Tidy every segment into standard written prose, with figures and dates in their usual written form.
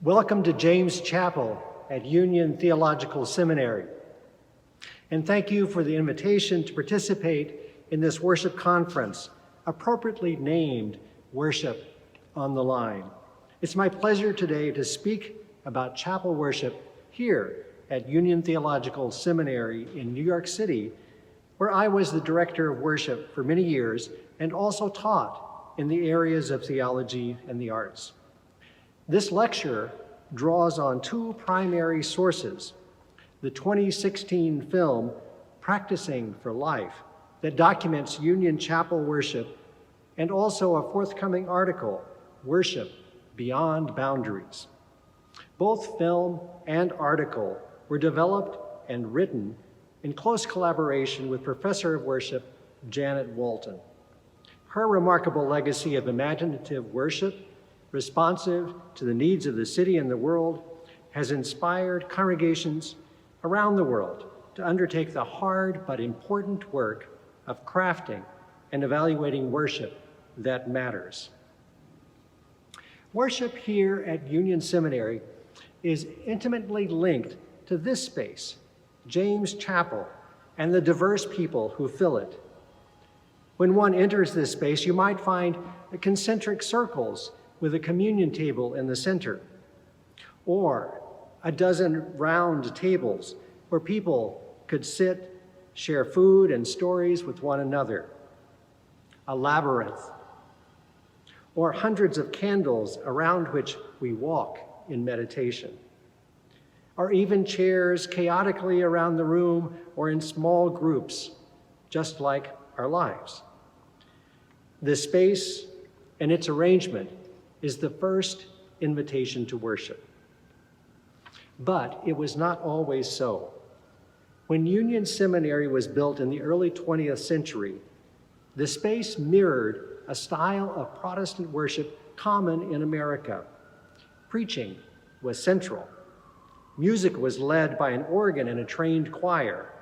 Welcome to James Chapel at Union Theological Seminary. And thank you for the invitation to participate in this worship conference, appropriately named Worship on the Line. It's my pleasure today to speak about chapel worship here at Union Theological Seminary in New York City, where I was the director of worship for many years and also taught in the areas of theology and the arts. This lecture draws on two primary sources: the 2016 film, Practicing for Life, that documents Union Chapel worship, and also a forthcoming article, Worship Beyond Boundaries. Both film and article were developed and written in close collaboration with Professor of Worship Janet Walton. Her remarkable legacy of imaginative worship, responsive to the needs of the city and the world, has inspired congregations around the world to undertake the hard but important work of crafting and evaluating worship that matters. Worship here at Union Seminary is intimately linked to this space, James Chapel, and the diverse people who fill it. When one enters this space, you might find concentric circles with a communion table in the center, or a dozen round tables where people could sit, share food and stories with one another, a labyrinth, or hundreds of candles around which we walk in meditation, or even chairs chaotically around the room or in small groups, just like our lives. This space and its arrangement is the first invitation to worship. But it was not always so. When Union Seminary was built in the early 20th century, the space mirrored a style of Protestant worship common in America. Preaching was central. Music was led by an organ and a trained choir.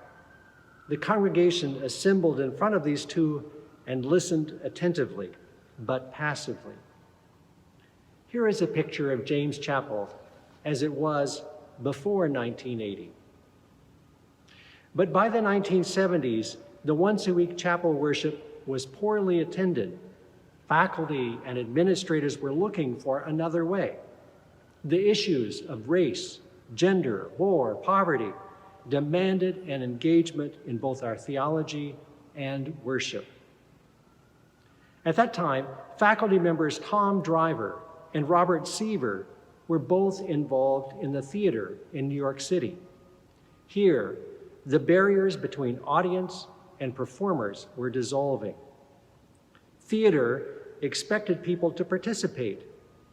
The congregation assembled in front of these two and listened attentively, but passively. Here is a picture of James Chapel as it was before 1980. But by the 1970s, the once-a-week chapel worship was poorly attended. Faculty and administrators were looking for another way. The issues of race, gender, war, poverty demanded an engagement in both our theology and worship. At that time, faculty members Tom Driver and Robert Seaver were both involved in the theater in New York City. Here, the barriers between audience and performers were dissolving. Theater expected people to participate,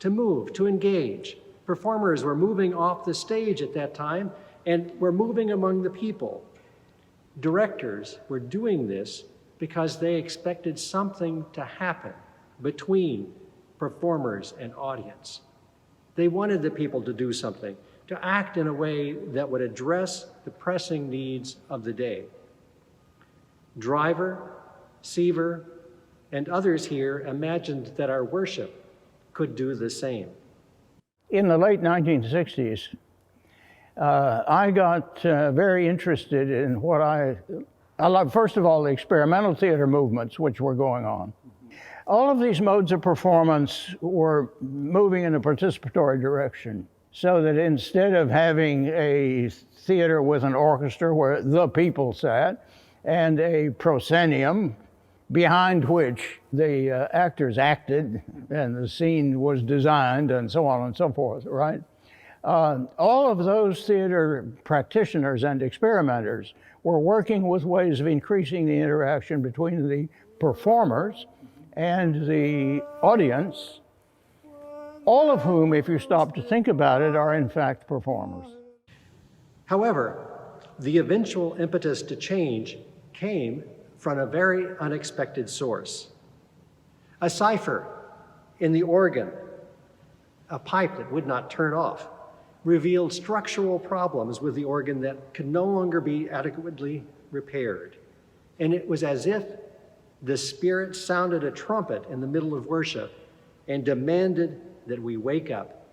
to move, to engage. Performers were moving off the stage at that time and were moving among the people. Directors were doing this because they expected something to happen between performers and audience. They wanted the people to do something, to act in a way that would address the pressing needs of the day. Driver, Seaver, and others here imagined that our worship could do the same. In the late 1960s, I got very interested in what I love, first of all, the experimental theater movements which were going on. All of these modes of performance were moving in a participatory direction, so that instead of having a theater with an orchestra where the people sat and a proscenium behind which the actors acted and the scene was designed and so on and so forth, right? All of those theater practitioners and experimenters were working with ways of increasing the interaction between the performers and the audience, all of whom, if you stop to think about it, are in fact performers. However, the eventual impetus to change came from a very unexpected source. A cipher in the organ, a pipe that would not turn off, revealed structural problems with the organ that could no longer be adequately repaired. And it was as if the Spirit sounded a trumpet in the middle of worship and demanded that we wake up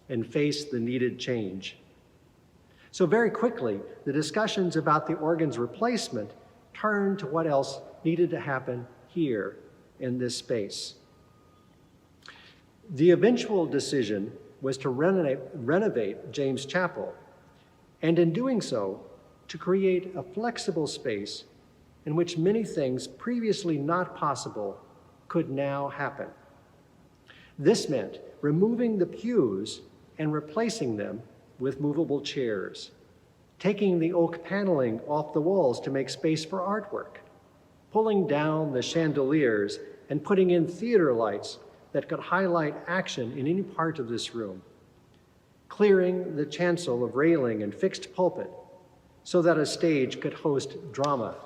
and face the needed change. So very quickly, the discussions about the organ's replacement turned to what else needed to happen here in this space. The eventual decision was to renovate James Chapel, and in doing so, to create a flexible space in which many things previously not possible could now happen. This meant removing the pews and replacing them with movable chairs, taking the oak paneling off the walls to make space for artwork, pulling down the chandeliers and putting in theater lights that could highlight action in any part of this room, clearing the chancel of railing and fixed pulpit so that a stage could host drama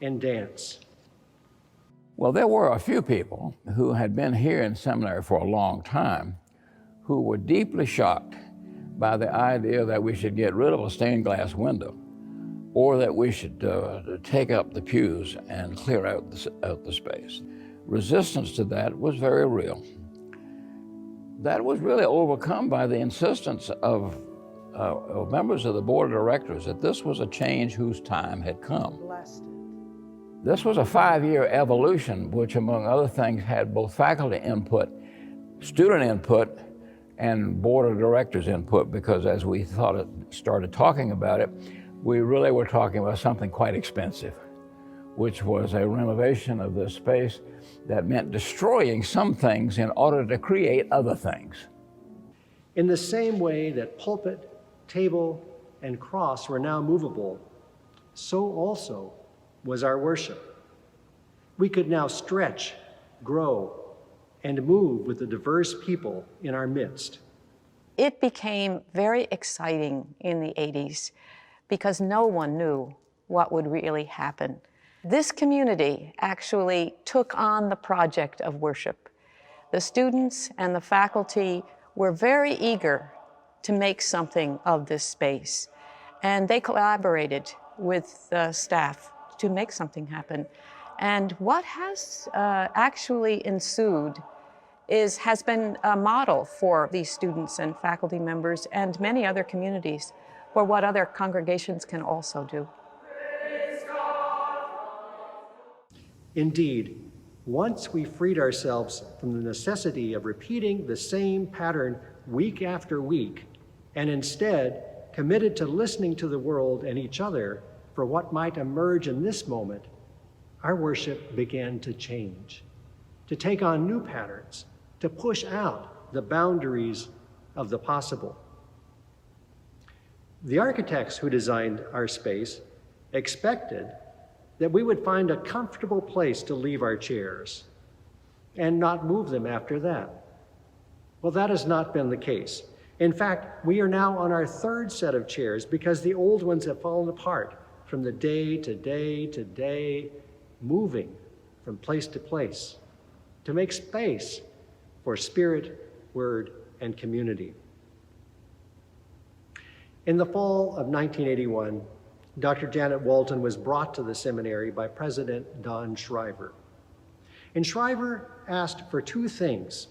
and dance. Well, there were a few people who had been here in seminary for a long time who were deeply shocked by the idea that we should get rid of a stained glass window, or that we should take up the pews and clear out the space. Resistance to that was very real. That was really overcome by the insistence of members of the board of directors that this was a change whose time had come. This was a 5-year evolution, which among other things had both faculty input, student input, and board of directors input, because as we started talking about it, we really were talking about something quite expensive, which was a renovation of this space that meant destroying some things in order to create other things. In the same way that pulpit, table, and cross were now movable, so also was our worship. We could now stretch, grow, and move with the diverse people in our midst. It became very exciting in the 80s because no one knew what would really happen. This community actually took on the project of worship. The students and the faculty were very eager to make something of this space, and they collaborated with the staff to make something happen. And what has actually ensued has been a model for these students and faculty members and many other communities for what other congregations can also do. Indeed, once we freed ourselves from the necessity of repeating the same pattern week after week, and instead committed to listening to the world and each other for what might emerge in this moment, our worship began to change, to take on new patterns, to push out the boundaries of the possible. The architects who designed our space expected that we would find a comfortable place to leave our chairs and not move them after that. Well, that has not been the case. In fact, we are now on our 3rd set of chairs because the old ones have fallen apart from the day to day to day, moving from place to place to make space for spirit, word, and community. In the fall of 1981, Dr. Janet Walton was brought to the seminary by President Don Shriver. And Shriver asked for 2 things: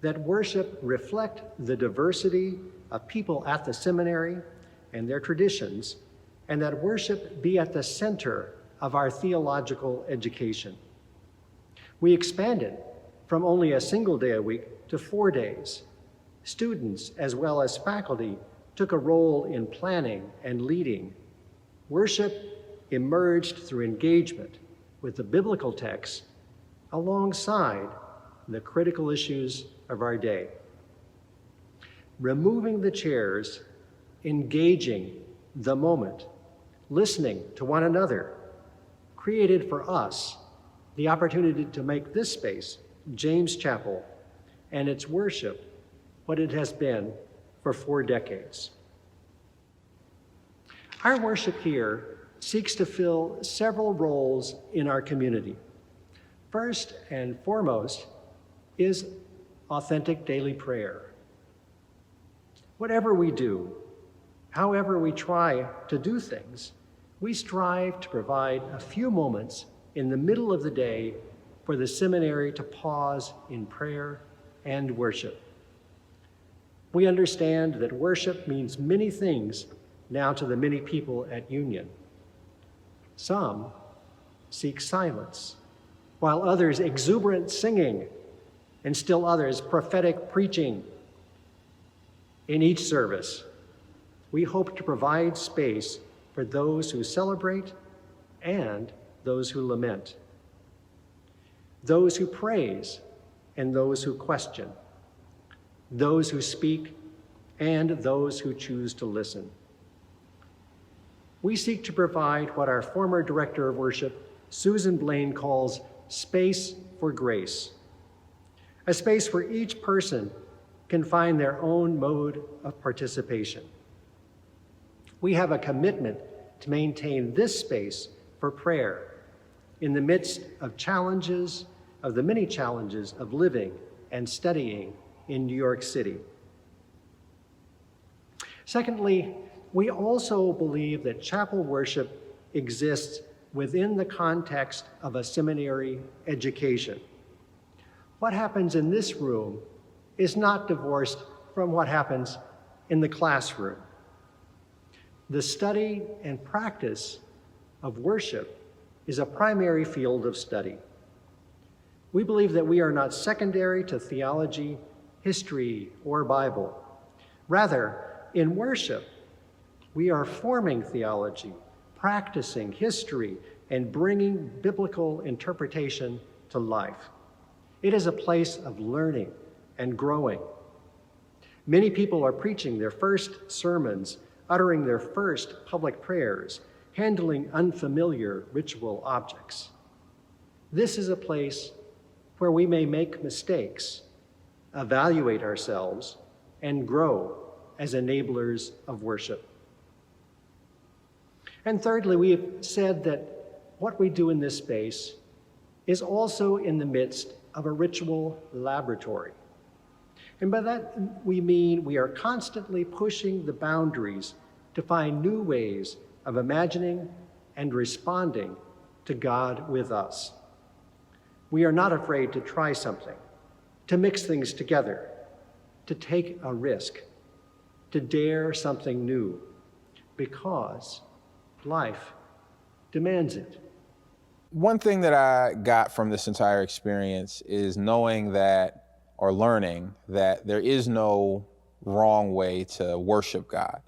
that worship reflect the diversity of people at the seminary and their traditions, and that worship be at the center of our theological education. We expanded from only a single day a week to 4 days. Students, as well as faculty, took a role in planning and leading. Worship emerged through engagement with the biblical text alongside the critical issues of our day. Removing the chairs, engaging the moment, listening to one another, created for us the opportunity to make this space, James Chapel, and its worship what it has been for 4 decades. Our worship here seeks to fill several roles in our community. First and foremost is authentic daily prayer. Whatever we do, however we try to do things, we strive to provide a few moments in the middle of the day for the seminary to pause in prayer and worship. We understand that worship means many things now to the many people at Union. Some seek silence, while others exuberant singing, and still others prophetic preaching. In each service, we hope to provide space for those who celebrate and those who lament, those who praise and those who question, those who speak and those who choose to listen. We seek to provide what our former director of worship, Susan Blaine, calls space for grace, a space where each person can find their own mode of participation. We have a commitment to maintain this space for prayer in the midst of challenges, of the many challenges of living and studying in New York City. Secondly, we also believe that chapel worship exists within the context of a seminary education. What happens in this room is not divorced from what happens in the classroom. The study and practice of worship is a primary field of study. We believe that we are not secondary to theology, history, or Bible. Rather, in worship, we are forming theology, practicing history, and bringing biblical interpretation to life. It is a place of learning and growing. Many people are preaching their first sermons, uttering their first public prayers, handling unfamiliar ritual objects. This is a place where we may make mistakes, evaluate ourselves, and grow as enablers of worship. And thirdly, we have said that what we do in this space is also in the midst of a ritual laboratory. And by that, we mean we are constantly pushing the boundaries to find new ways of imagining and responding to God with us. We are not afraid to try something, to mix things together, to take a risk, to dare something new, because life demands it. One thing that I got from this entire experience is knowing that, or learning that there is no wrong way to worship God.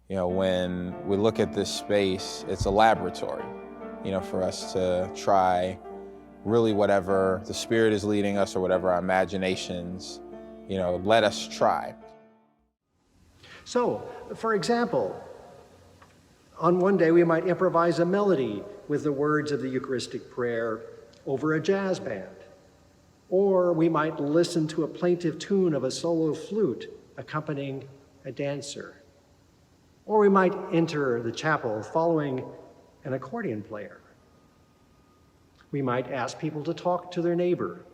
You know, when we look at this space, it's a laboratory, you know, for us to try really whatever the Spirit is leading us or whatever our imaginations, you know, let us try. So, for example, on one day we might improvise a melody with the words of the Eucharistic prayer over a jazz band. Or we might listen to a plaintive tune of a solo flute accompanying a dancer. Or we might enter the chapel following an accordion player. We might ask people to talk to their neighbor.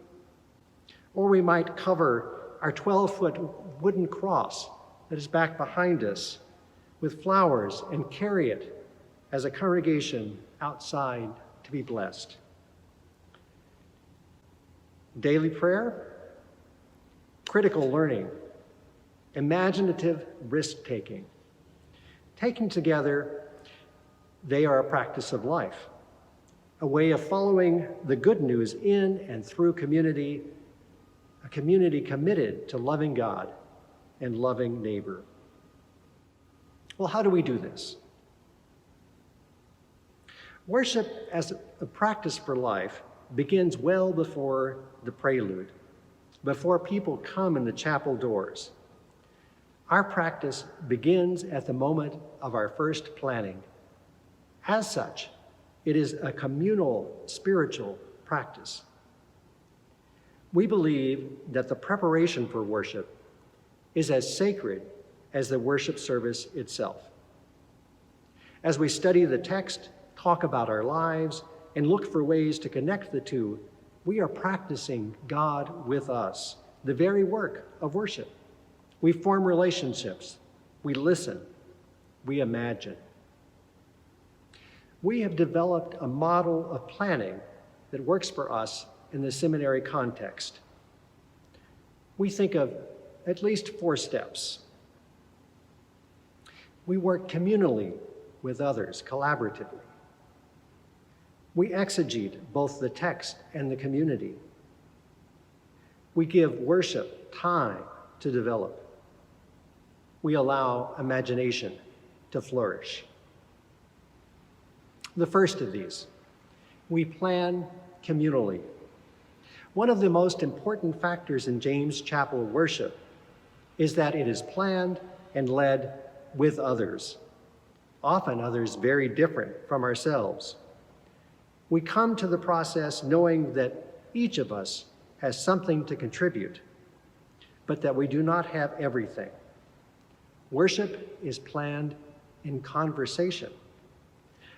Or we might cover our 12-foot wooden cross that is back behind us with flowers and carry it as a congregation outside to be blessed. Daily prayer, critical learning, imaginative risk-taking. Taken together, they are a practice of life, a way of following the good news in and through community, a community committed to loving God and loving neighbor. Well, how do we do this? Worship as a practice for life begins well before the prelude, before people come in the chapel doors. Our practice begins at the moment of our first planning. As such, it is a communal spiritual practice. We believe that the preparation for worship is as sacred as the worship service itself. As we study the text, talk about our lives, and look for ways to connect the two, we are practicing God with us, the very work of worship. We form relationships, we listen, we imagine. We have developed a model of planning that works for us in the seminary context. We think of at least 4 steps. We work communally with others, collaboratively. We exegete both the text and the community. We give worship time to develop. We allow imagination to flourish. The first of these, we plan communally. One of the most important factors in James Chapel worship is that it is planned and led with others, often others very different from ourselves. We come to the process knowing that each of us has something to contribute, but that we do not have everything. Worship is planned in conversation.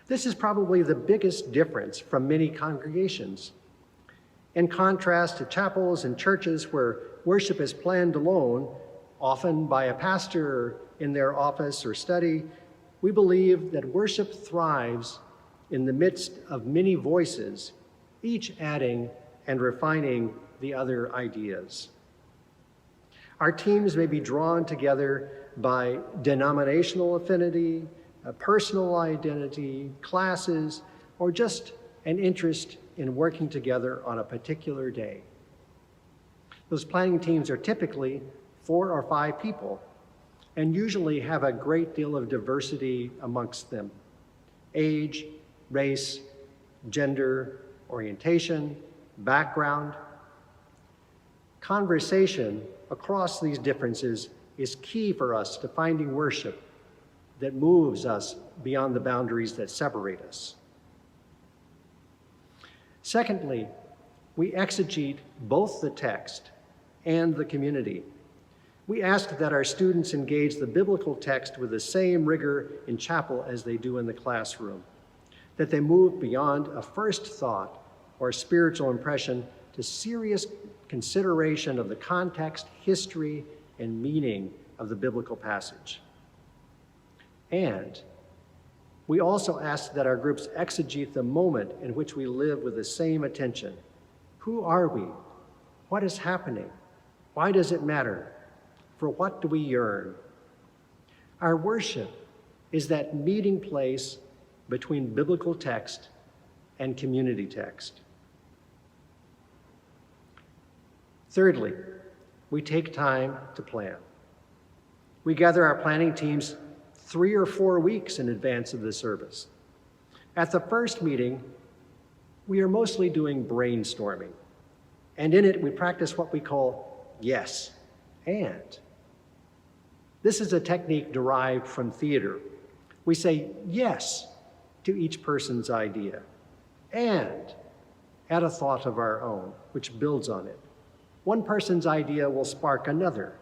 This is probably the biggest difference from many congregations. In contrast to chapels and churches where worship is planned alone, often by a pastor in their office or study, we believe that worship thrives in the midst of many voices, each adding and refining the other ideas. Our teams may be drawn together by denominational affinity, a personal identity, classes, or just an interest in working together on a particular day. Those planning teams are typically 4 or 5 people and usually have a great deal of diversity amongst them: age, race, gender, orientation, background. Conversation across these differences is key for us to finding worship that moves us beyond the boundaries that separate us. Secondly, we exegete both the text and the community. We ask that our students engage the biblical text with the same rigor in chapel as they do in the classroom, that they move beyond a first thought or spiritual impression to serious consideration of the context, history, and meaning of the biblical passage. And we also ask that our groups exegete the moment in which we live with the same attention. Who are we? What is happening? Why does it matter? For what do we yearn? Our worship is that meeting place between biblical text and community text. Thirdly, we take time to plan. We gather our planning teams 3 or 4 weeks in advance of the service. At the first meeting, we are mostly doing brainstorming, and in it we practice what we call yes and. This is a technique derived from theater. We say yes to each person's idea and add a thought of our own, which builds on it. One person's idea will spark another.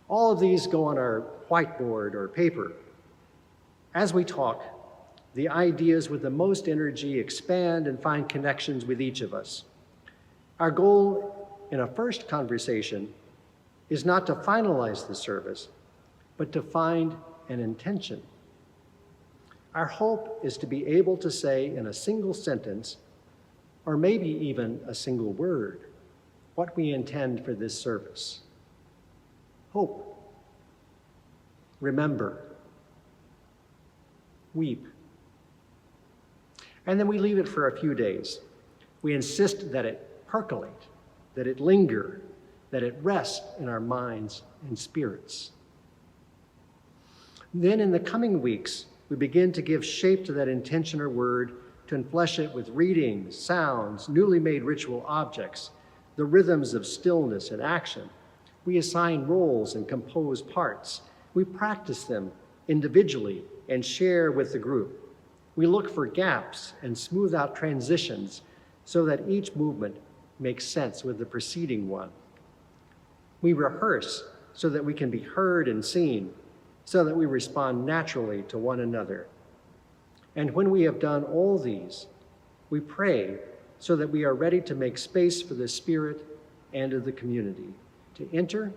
All of these go on our whiteboard or paper. As we talk, the ideas with the most energy expand and find connections with each of us. Our goal in a first conversation is not to finalize the service, but to find an intention. Our hope is to be able to say in a single sentence, or maybe even a single word, what we intend for this service. Hope. Remember. Weep. And then we leave it for a few days. We insist that it percolate, that it linger, that it rest in our minds and spirits. Then in the coming weeks, we begin to give shape to that intention or word, to enflesh it with readings, sounds, newly made ritual objects, the rhythms of stillness and action. We assign roles and compose parts. We practice them individually and share with the group. We look for gaps and smooth out transitions so that each movement makes sense with the preceding one. We rehearse so that we can be heard and seen, so that we respond naturally to one another. And when we have done all these, we pray so that we are ready to make space for the Spirit and of the community to enter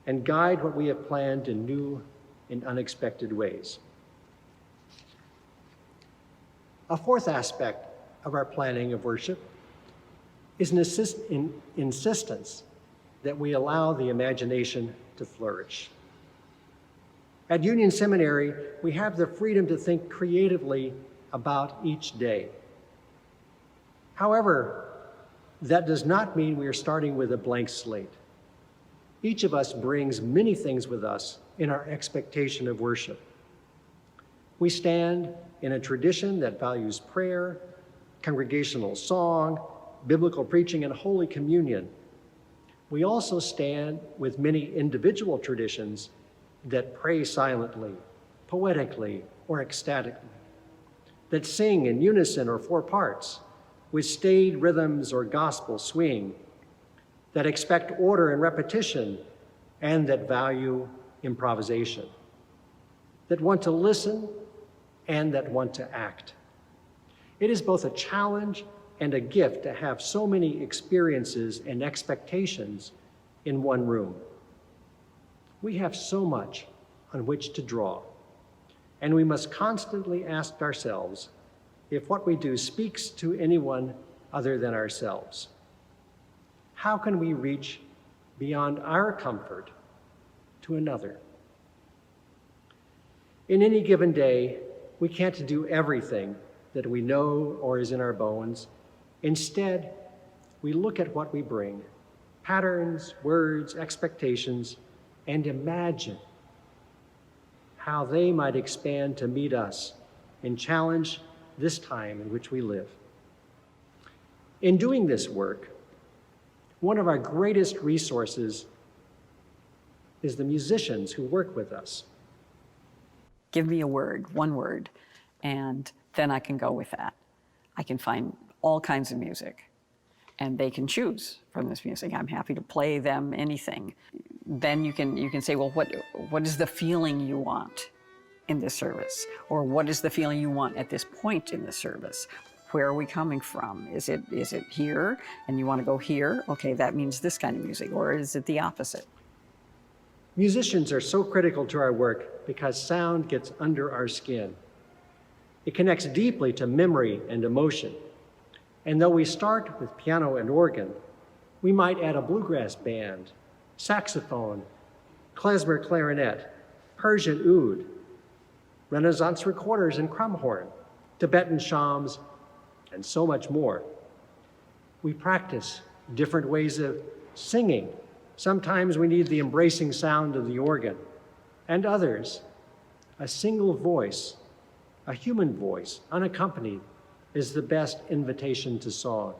and guide what we have planned in new and unexpected ways. A fourth aspect of our planning of worship is an insistence that we allow the imagination to flourish. At Union Seminary, we have the freedom to think creatively about each day. However, that does not mean we are starting with a blank slate. Each of us brings many things with us in our expectation of worship. We stand in a tradition that values prayer, congregational song, biblical preaching, and Holy Communion. We also stand with many individual traditions that pray silently, poetically, or ecstatically, that sing in unison or four parts, with staid rhythms or gospel swing, that expect order and repetition, and that value improvisation, that want to listen and that want to act. It is both a challenge and a gift to have so many experiences and expectations in one room. We have so much on which to draw, and we must constantly ask ourselves if what we do speaks to anyone other than ourselves. How can we reach beyond our comfort to another? In any given day, we can't do everything that we know or is in our bones. Instead, we look at what we bring, patterns, words, expectations, and imagine how they might expand to meet us and challenge this time in which we live. In doing this work, one of our greatest resources is the musicians who work with us. Give me a word, one word, and then I can go with that. I can find all kinds of music, and they can choose from this music. I'm happy to play them anything. Then you can say, well, what is the feeling you want in this service? Or what is the feeling you want at this point in the service? Where are we coming from? Is it here and you want to go here? Okay, that means this kind of music. Or is it the opposite? Musicians are so critical to our work because sound gets under our skin. It connects deeply to memory and emotion. And though we start with piano and organ, we might add a bluegrass band, saxophone, klezmer clarinet, Persian oud, Renaissance recorders and crumhorn, Tibetan shams, and so much more. We practice different ways of singing. Sometimes we need the embracing sound of the organ, and others, a single voice, a human voice, unaccompanied, is the best invitation to song.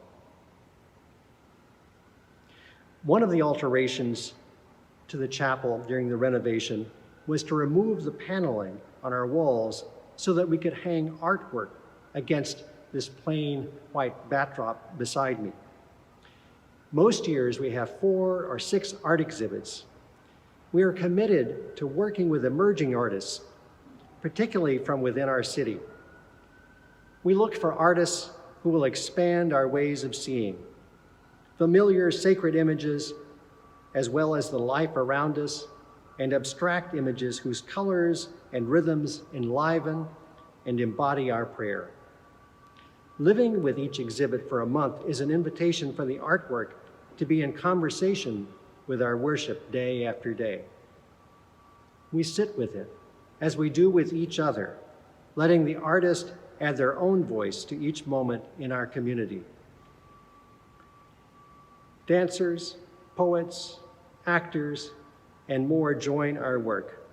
One of the alterations to the chapel during the renovation was to remove the paneling on our walls so that we could hang artwork against this plain white backdrop beside me. Most years we have 4 or 6 art exhibits. We are committed to working with emerging artists, particularly from within our city. We look for artists who will expand our ways of seeing, familiar sacred images, as well as the life around us, and abstract images whose colors and rhythms enliven and embody our prayer. Living with each exhibit for a month is an invitation for the artwork to be in conversation with our worship day after day. We sit with it, as we do with each other, letting the artist add their own voice to each moment in our community. Dancers, poets, actors, and more join our work.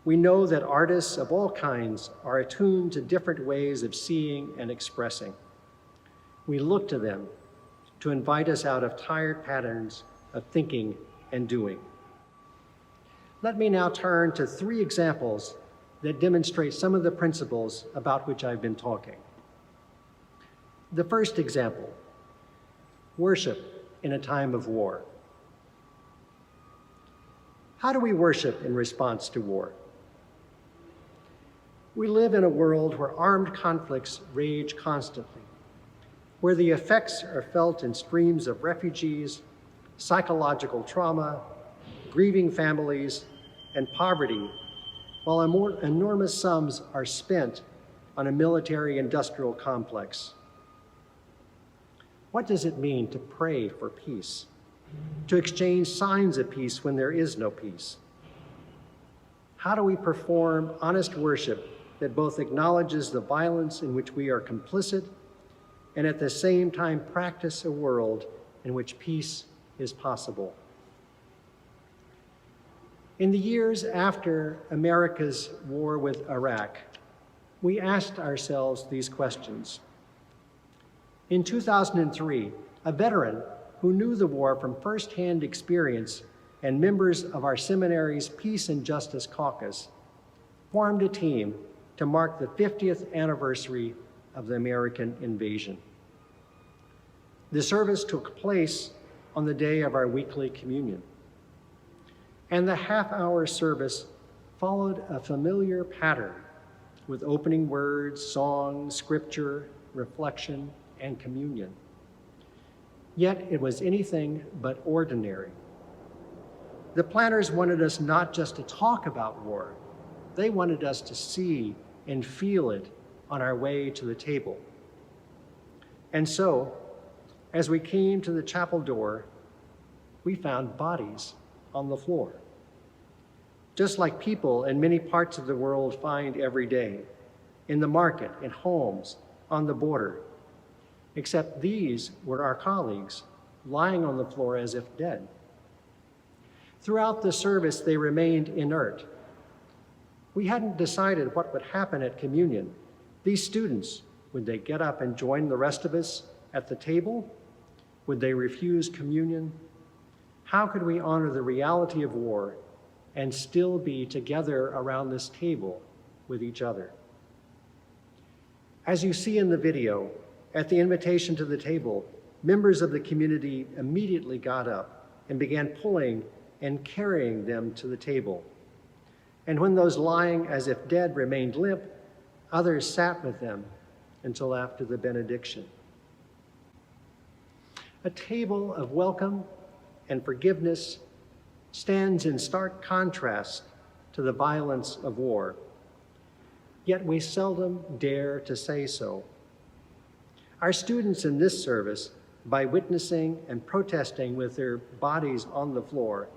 We know that artists of all kinds are attuned to different ways of seeing and expressing. We look to them to invite us out of tired patterns of thinking and doing. Let me now turn to 3 examples that demonstrate some of the principles about which I've been talking. The first example, worship in a time of war. How do we worship in response to war? We live in a world where armed conflicts rage constantly, where the effects are felt in streams of refugees, psychological trauma, grieving families, and poverty, while enormous sums are spent on a military-industrial complex. What does it mean to pray for peace? to exchange signs of peace when there is no peace? How do we perform honest worship that both acknowledges the violence in which we are complicit and at the same time practice a world in which peace is possible? In the years after America's war with Iraq, we asked ourselves these questions. In 2003, a veteran who knew the war from firsthand experience and members of our seminary's Peace and Justice Caucus formed a team to mark the 50th anniversary of the American invasion. The service took place on the day of our weekly communion, and the half-hour service followed a familiar pattern with opening words, song, scripture, reflection, and communion. Yet it was anything but ordinary. The planners wanted us not just to talk about war, they wanted us to see and feel it on our way to the table. And so, as we came to the chapel door, we found bodies on the floor, just like people in many parts of the world find every day, in the market, in homes, on the border, except these were our colleagues lying on the floor as if dead. Throughout the service, they remained inert. We hadn't decided what would happen at communion. These students, would they get up and join the rest of us at the table? Would they refuse communion? How could we honor the reality of war and still be together around this table with each other? As you see in the video, at the invitation to the table, members of the community immediately got up and began pulling and carrying them to the table. And when those lying as if dead remained limp, others sat with them until after the benediction. A table of welcome and forgiveness stands in stark contrast to the violence of war, yet we seldom dare to say so. Our students in this service, by witnessing and protesting with their bodies on the floor,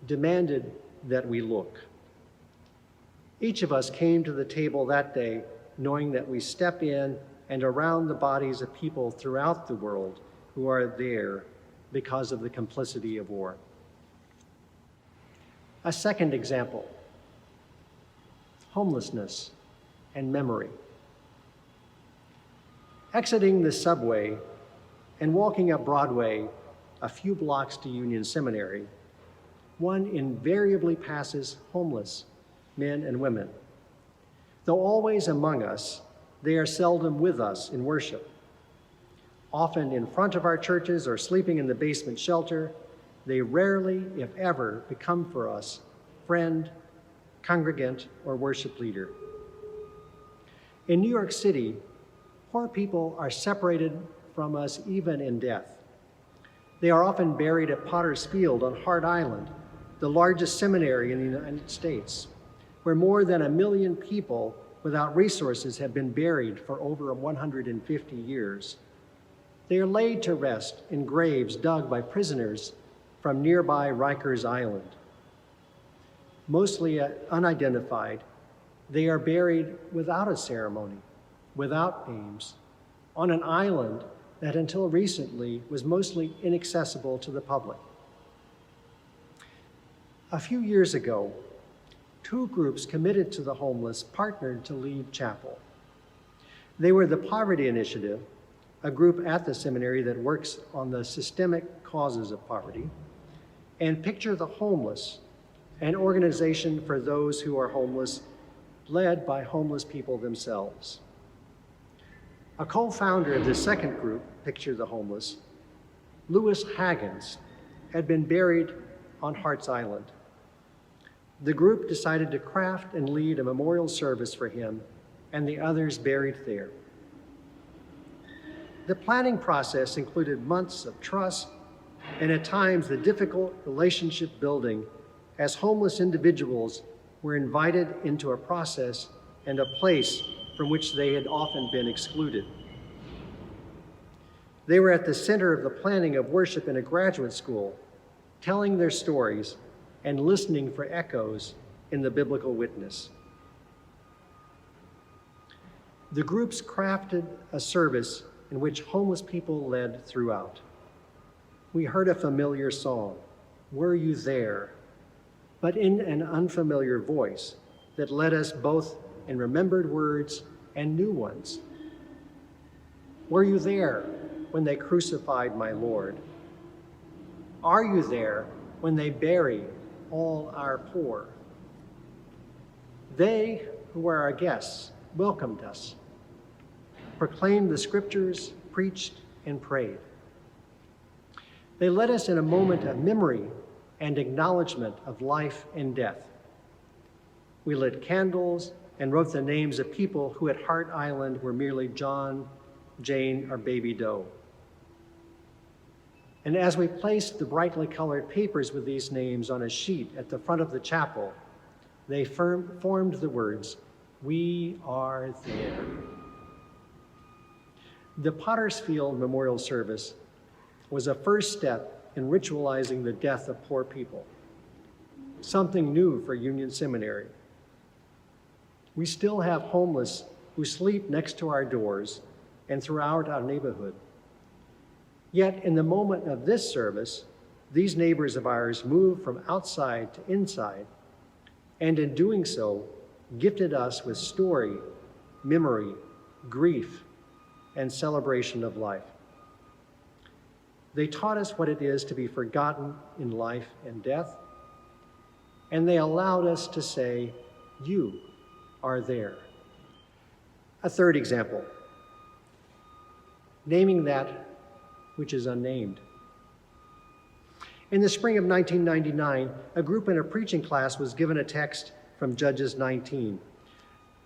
demanded that we look. Each of us came to the table that day knowing that we step in and around the bodies of people throughout the world who are there because of the complicity of war. A second example, homelessness and memory. Exiting the subway and walking up Broadway a few blocks to Union Seminary, one invariably passes homeless men and women. Though always among us, they are seldom with us in worship. Often in front of our churches or sleeping in the basement shelter, they rarely, if ever, become for us friend, congregant, or worship leader. In New York City, poor people are separated from us even in death. They are often buried at Potter's Field on Hart Island, the largest seminary in the United States, where more than 1 million people without resources have been buried for over 150 years. They are laid to rest in graves dug by prisoners from nearby Rikers Island. Mostly unidentified, they are buried without a ceremony, without names, on an island that until recently was mostly inaccessible to the public. A few years ago, 2 groups committed to the homeless partnered to lead chapel. They were the Poverty Initiative, a group at the seminary that works on the systemic causes of poverty, and Picture the Homeless, an organization for those who are homeless, led by homeless people themselves. A co-founder of the second group, Picture the Homeless, Louis Haggins, had been buried on Hart's Island. The group decided to craft and lead a memorial service for him and the others buried there. The planning process included months of trust and at times the difficult relationship building as homeless individuals were invited into a process and a place from which they had often been excluded. They were at the center of the planning of worship in a graduate school, telling their stories and listening for echoes in the biblical witness. The groups crafted a service in which homeless people led throughout. We heard a familiar song, "Were You There?" but in an unfamiliar voice that led us both in remembered words and new ones. Were you there when they crucified my Lord? Are you there when they bury all our poor? They who were our guests welcomed us, proclaimed the scriptures, preached, and prayed. They led us in a moment of memory and acknowledgement of life and death. We lit candles and wrote the names of people who at Hart Island were merely John, Jane, or Baby Doe. And as we placed the brightly colored papers with these names on a sheet at the front of the chapel, they formed the words, "We are there." The Pottersfield Memorial Service was a first step in ritualizing the death of poor people, something new for Union Seminary. We still have homeless who sleep next to our doors and throughout our neighborhood. Yet in the moment of this service, these neighbors of ours moved from outside to inside, and in doing so, gifted us with story, memory, grief, and celebration of life. They taught us what it is to be forgotten in life and death, and they allowed us to say, "You are there." A third example, naming that which is unnamed. In the spring of 1999, a group in a preaching class was given a text from Judges 19.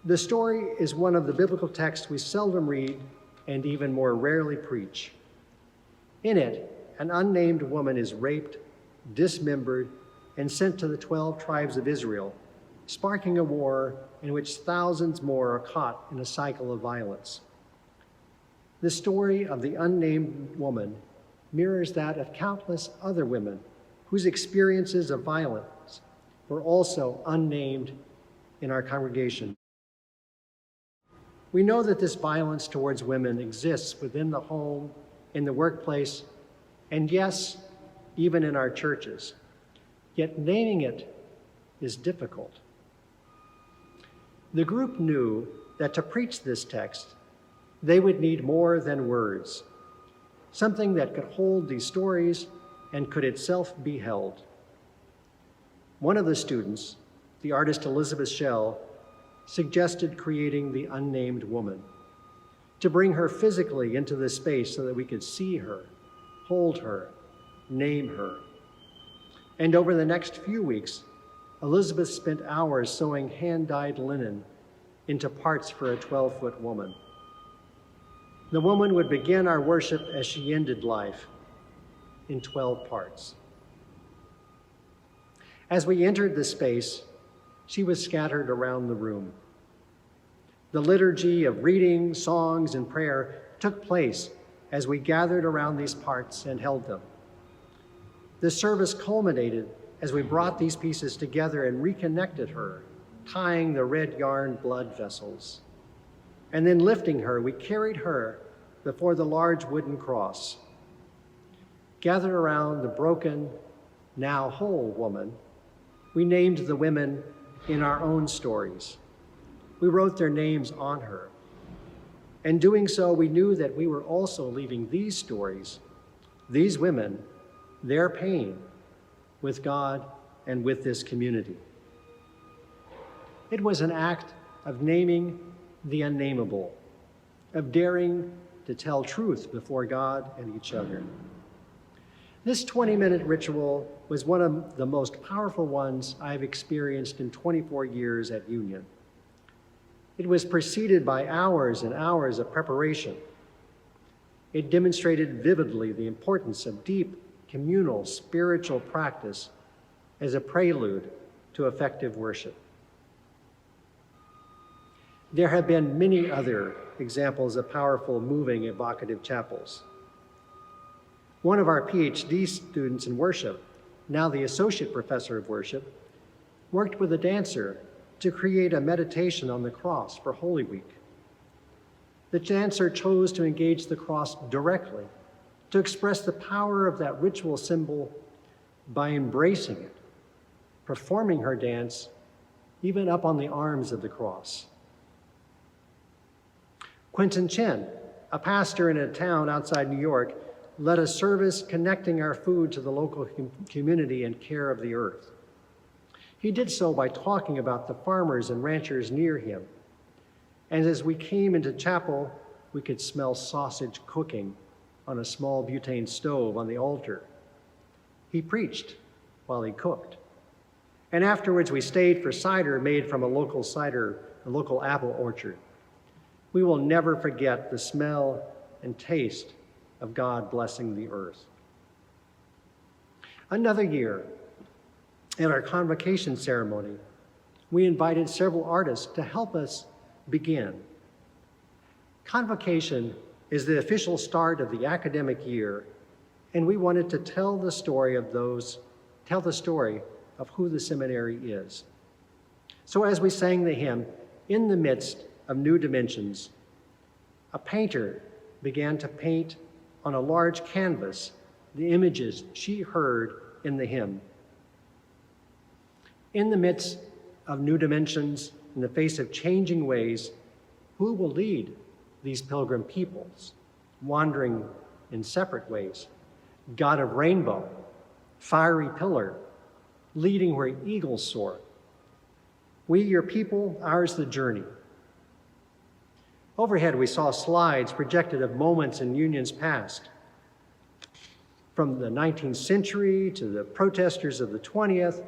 The story is one of the biblical texts we seldom read and even more rarely preach. In it, an unnamed woman is raped, dismembered, and sent to the 12 tribes of Israel, sparking a war in which thousands more are caught in a cycle of violence. The story of the unnamed woman mirrors that of countless other women whose experiences of violence were also unnamed in our congregation. We know that this violence towards women exists within the home, in the workplace, and yes, even in our churches. Yet naming it is difficult. The group knew that to preach this text, they would need more than words, something that could hold these stories and could itself be held. One of the students, the artist Elizabeth Schell, suggested creating the unnamed woman, to bring her physically into the space so that we could see her, hold her, name her. And over the next few weeks, Elizabeth spent hours sewing hand-dyed linen into parts for a 12-foot woman. The woman would begin our worship as she ended life, in 12 parts. As we entered the space, she was scattered around the room. The liturgy of reading, songs, and prayer took place as we gathered around these parts and held them. The service culminated as we brought these pieces together and reconnected her, tying the red yarn blood vessels. And then lifting her, we carried her before the large wooden cross. Gathered around the broken, now whole woman, we named the women in our own stories. We wrote their names on her. In doing so, we knew that we were also leaving these stories, these women, their pain, with God and with this community. It was an act of naming the unnameable, of daring to tell truth before God and each other. This 20-minute ritual was one of the most powerful ones I've experienced in 24 years at Union. It was preceded by hours and hours of preparation. It demonstrated vividly the importance of deep, communal, spiritual practice as a prelude to effective worship. There have been many other examples of powerful, moving, evocative chapels. One of our PhD students in worship, now the associate professor of worship, worked with a dancer to create a meditation on the cross for Holy Week. The dancer chose to engage the cross directly, to express the power of that ritual symbol by embracing it, performing her dance even up on the arms of the cross. Quentin Chen, a pastor in a town outside New York, led a service connecting our food to the local community and care of the earth. He did so by talking about the farmers and ranchers near him. And as we came into chapel, we could smell sausage cooking on a small butane stove on the altar. He preached while he cooked. And afterwards, we stayed for cider made from a local apple orchard. We will never forget the smell and taste of God blessing the earth. Another year, at our convocation ceremony, we invited several artists to help us begin. Convocation is the official start of the academic year, and we wanted to tell the story of who the seminary is. So as we sang the hymn, "In the Midst of New Dimensions," a painter began to paint on a large canvas the images she heard in the hymn. In the midst of new dimensions, in the face of changing ways, who will lead these pilgrim peoples, wandering in separate ways? God of rainbow, fiery pillar, leading where eagles soar. We, your people, ours the journey. Overhead, we saw slides projected of moments in Union's past, from the 19th century to the protesters of the 20th,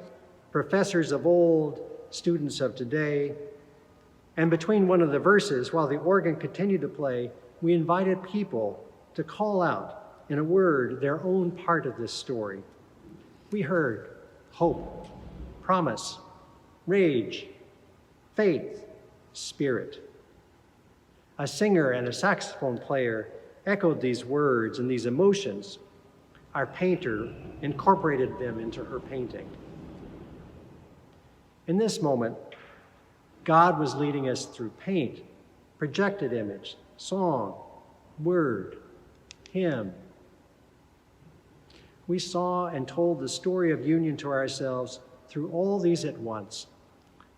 professors of old, students of today. And between one of the verses, while the organ continued to play, we invited people to call out, in a word, their own part of this story. We heard hope, promise, rage, faith, spirit. A singer and a saxophone player echoed these words and these emotions. Our painter incorporated them into her painting. In this moment, God was leading us through paint, projected image, song, word, hymn. We saw and told the story of union to ourselves through all these at once,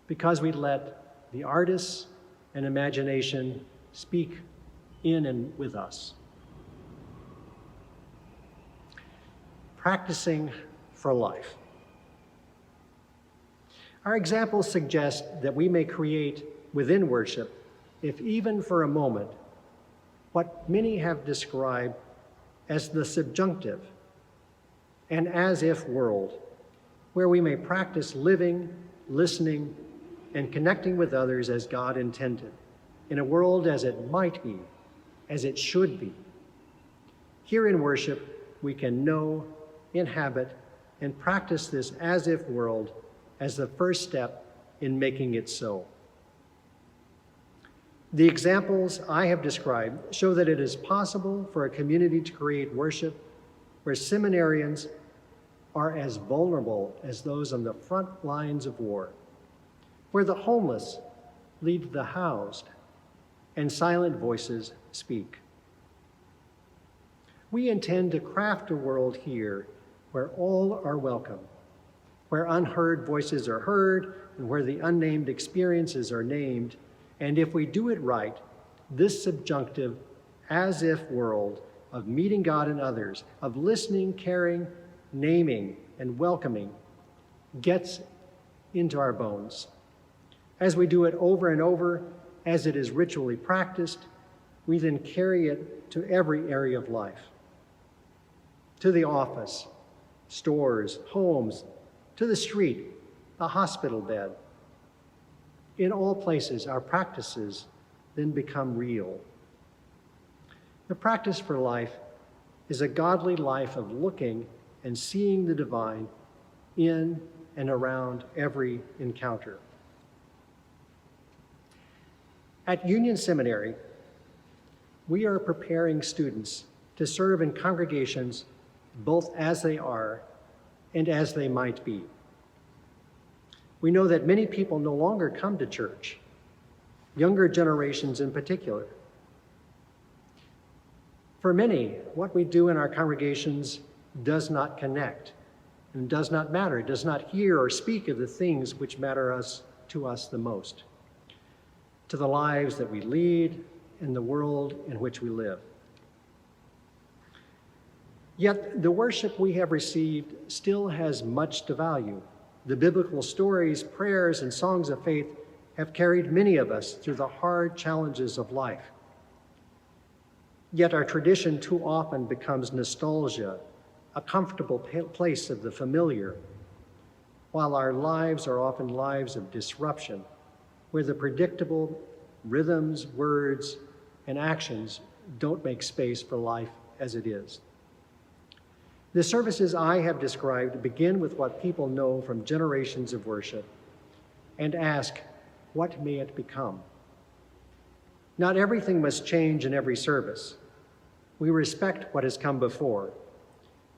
because we let the artists and imagination speak in and with us. Practicing for life. Our examples suggest that we may create within worship, if even for a moment, what many have described as the subjunctive and as if world, where we may practice living, listening, and connecting with others as God intended, in a world as it might be, as it should be. Here in worship, we can know, inhabit, and practice this as if world as the first step in making it so. The examples I have described show that it is possible for a community to create worship where seminarians are as vulnerable as those on the front lines of war, where the homeless lead the housed and silent voices speak. We intend to craft a world here where all are welcome, where unheard voices are heard, and where the unnamed experiences are named. And if we do it right, this subjunctive, as if world of meeting God and others, of listening, caring, naming, and welcoming, gets into our bones. As we do it over and over, as it is ritually practiced, we then carry it to every area of life. To the office, stores, homes, to the street, the hospital bed. In all places, our practices then become real. The practice for life is a godly life of looking and seeing the divine in and around every encounter. At Union Seminary, we are preparing students to serve in congregations both as they are and as they might be. We know that many people no longer come to church, younger generations in particular. For many, what we do in our congregations does not connect and does not matter. It does not hear or speak of the things which matter to us the most, to the lives that we lead and the world in which we live. Yet the worship we have received still has much to value. The biblical stories, prayers, and songs of faith have carried many of us through the hard challenges of life. Yet our tradition too often becomes nostalgia, a comfortable place of the familiar, while our lives are often lives of disruption, where the predictable rhythms, words, and actions don't make space for life as it is. The services I have described begin with what people know from generations of worship and ask, what may it become? Not everything must change in every service. We respect what has come before,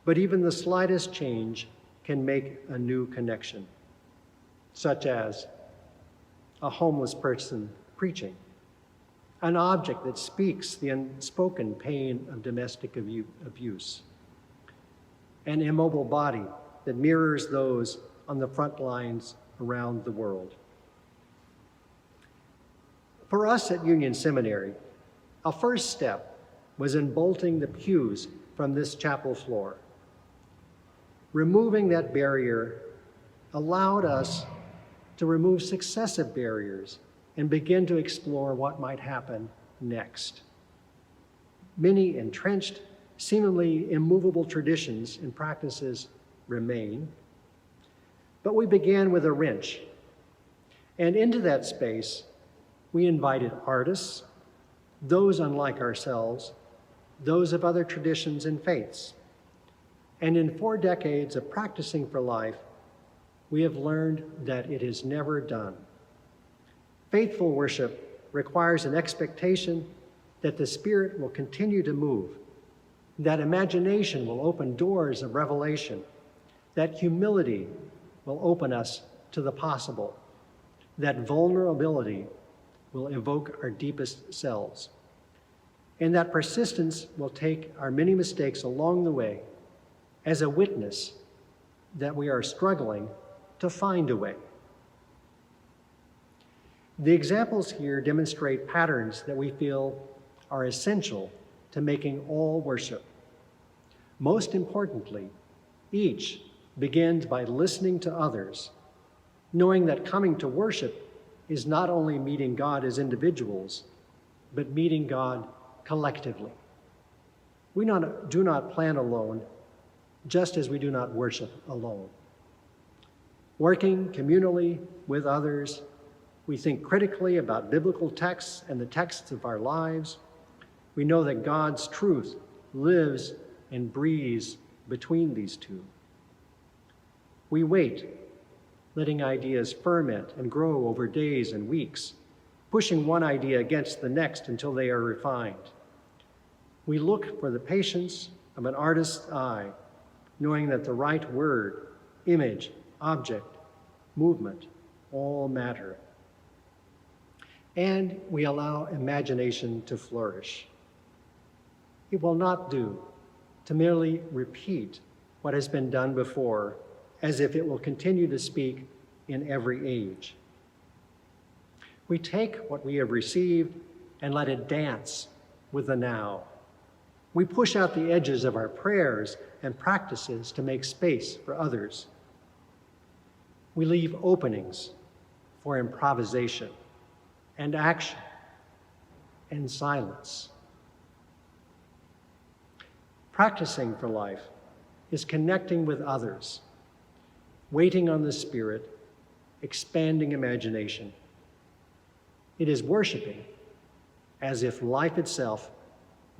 but even the slightest change can make a new connection, such as a homeless person preaching, an object that speaks the unspoken pain of domestic abuse, an immobile body that mirrors those on the front lines around the world. For us at Union Seminary, a first step was in bolting the pews from this chapel floor. Removing that barrier allowed us to remove successive barriers and begin to explore what might happen next. Many entrenched, seemingly immovable traditions and practices remain, but we began with a wrench. And into that space, we invited artists, those unlike ourselves, those of other traditions and faiths. And in 4 decades of practicing for life, we have learned that it is never done. Faithful worship requires an expectation that the Spirit will continue to move, that imagination will open doors of revelation, that humility will open us to the possible, that vulnerability will evoke our deepest selves, and that persistence will take our many mistakes along the way as a witness that we are struggling to find a way. The examples here demonstrate patterns that we feel are essential to making all worship. Most importantly, each begins by listening to others, knowing that coming to worship is not only meeting God as individuals, but meeting God collectively. We do not plan alone, just as we do not worship alone. Working communally with others, we think critically about biblical texts and the texts of our lives. We know that God's truth lives and breathes between these two. We wait, letting ideas ferment and grow over days and weeks, pushing one idea against the next until they are refined. We look for the patience of an artist's eye, knowing that the right word, image, object, movement, all matter. And we allow imagination to flourish. It will not do to merely repeat what has been done before, as if it will continue to speak in every age. We take what we have received and let it dance with the now. We push out the edges of our prayers and practices to make space for others. We leave openings for improvisation and action and silence. Practicing for life is connecting with others, waiting on the Spirit, expanding imagination. It is worshiping as if life itself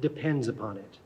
depends upon it.